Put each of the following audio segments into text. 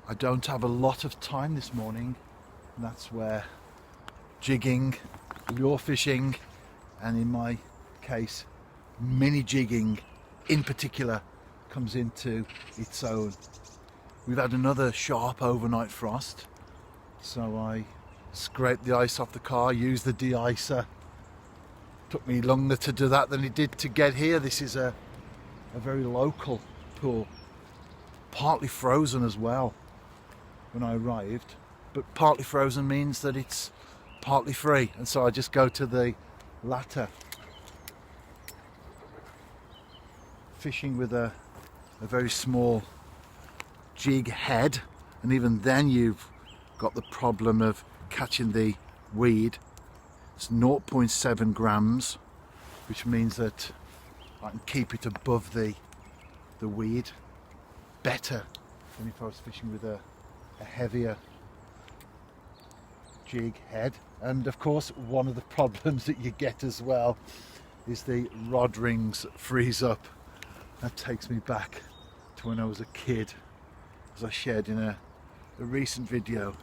I don't have a lot of time this morning, and that's where jigging, lure fishing, and in my case, mini jigging in particular comes into its own. We've had another sharp overnight frost, so I scraped the ice off the car, used the de-icer. Took me longer to do that than it did to get here. This is a very local pool, partly frozen as well when I arrived, but partly frozen means that it's partly free, and so I just go to the latter. Fishing with a very small jig head, and even then you've got the problem of catching the weed. It's 0.7 grams, which means that I can keep it above the weed better than if I was fishing with a heavier jig head. And of course, one of the problems that you get as well is the rod rings freeze up. That takes me back to when I was a kid, as I shared in a recent video.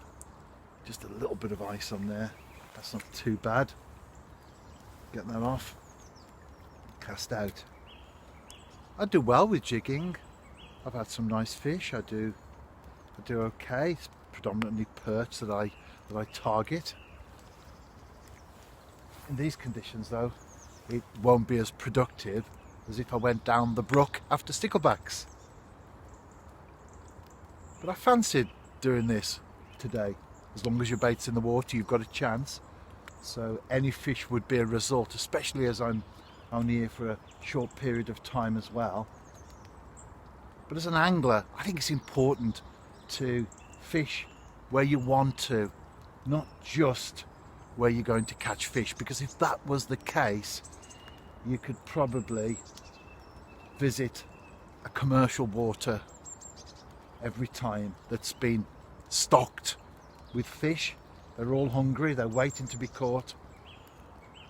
Just a little bit of ice on there, that's not too bad. Get that off, cast out. I do well with jigging. I've had some nice fish. I do okay. It's predominantly perch that I target. In these conditions though, it won't be as productive as if I went down the brook after sticklebacks. But I fancied doing this today. As long as your bait's in the water, you've got a chance. So any fish would be a result, especially as I'm only here for a short period of time as well. But as an angler, I think it's important to fish where you want to, not just where you're going to catch fish, because if that was the case, you could probably visit a commercial water every time that's been stocked with fish. They're all hungry, they're waiting to be caught.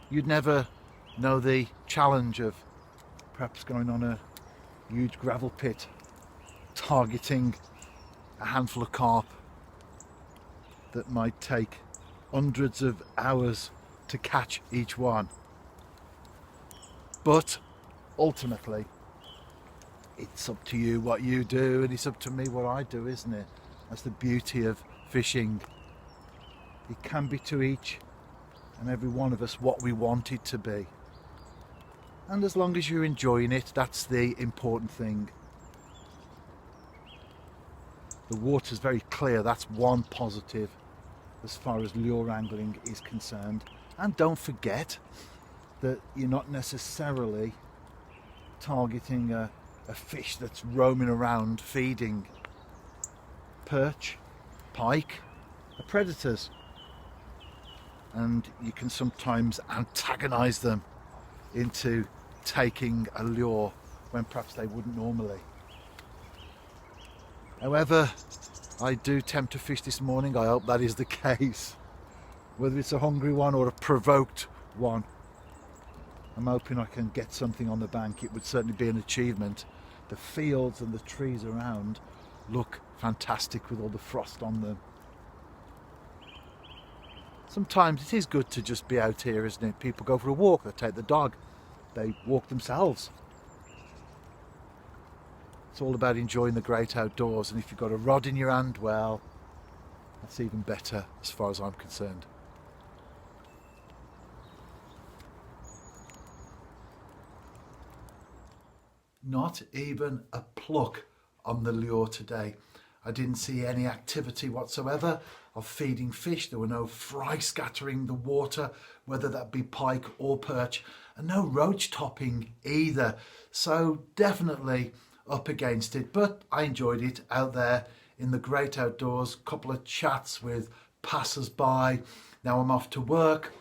You'd never know the challenge of perhaps going on a huge gravel pit, targeting a handful of carp that might take hundreds of hours to catch each one. But ultimately, it's up to you what you do, and it's up to me what I do, isn't it? That's the beauty of fishing. It can be to each and every one of us what we want it to be. And as long as you're enjoying it, that's the important thing. The water's very clear, that's one positive as far as lure angling is concerned. And don't forget that you're not necessarily targeting a fish that's roaming around feeding. Perch, pike are predators, and you can sometimes antagonize them into taking a lure when perhaps they wouldn't normally. However, I do tempt to fish this morning. I hope that is the case. Whether it's a hungry one or a provoked one, I'm hoping I can get something on the bank. It would certainly be an achievement. The fields and the trees around look fantastic with all the frost on them. Sometimes it is good to just be out here, isn't it? People go for a walk, they take the dog, they walk themselves. It's all about enjoying the great outdoors, and if you've got a rod in your hand, well, that's even better as far as I'm concerned. Not even a pluck on the lure today. I didn't see any activity whatsoever of feeding fish. There were no fry scattering the water, whether that be pike or perch, and no roach topping either. So definitely up against it, but I enjoyed it out there in the great outdoors. Couple of chats with passers-by. Now I'm off to work.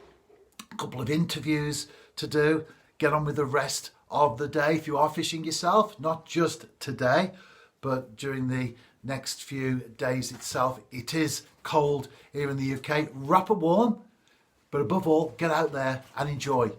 A couple of interviews to do. Get on with the rest of the day. If you are fishing yourself, not just today, but during the next few days itself. It is cold here in the UK. Wrap up warm, but above all, get out there and enjoy.